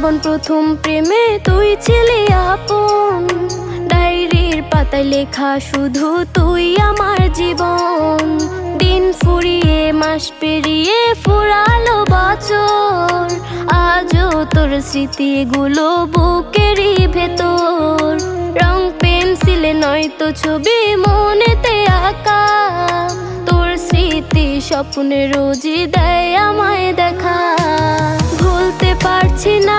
জীবন প্রথম প্রেমে তুই ছিলি আপন, ডায়েরির পাতায় লেখা শুধু তুই আমার জীবন। দিন ফুরিয়ে মাস পেরিয়ে ফুরালো বছর, আজও তোর স্মৃতিগুলো বুকেরই ভেতর। রং পেন্সিলে নয়তো ছবি মনেতে আঁকা, তোর স্মৃতি স্বপ্নে রোজই দেয় আমায় দেখা। ভুলতে পারছি না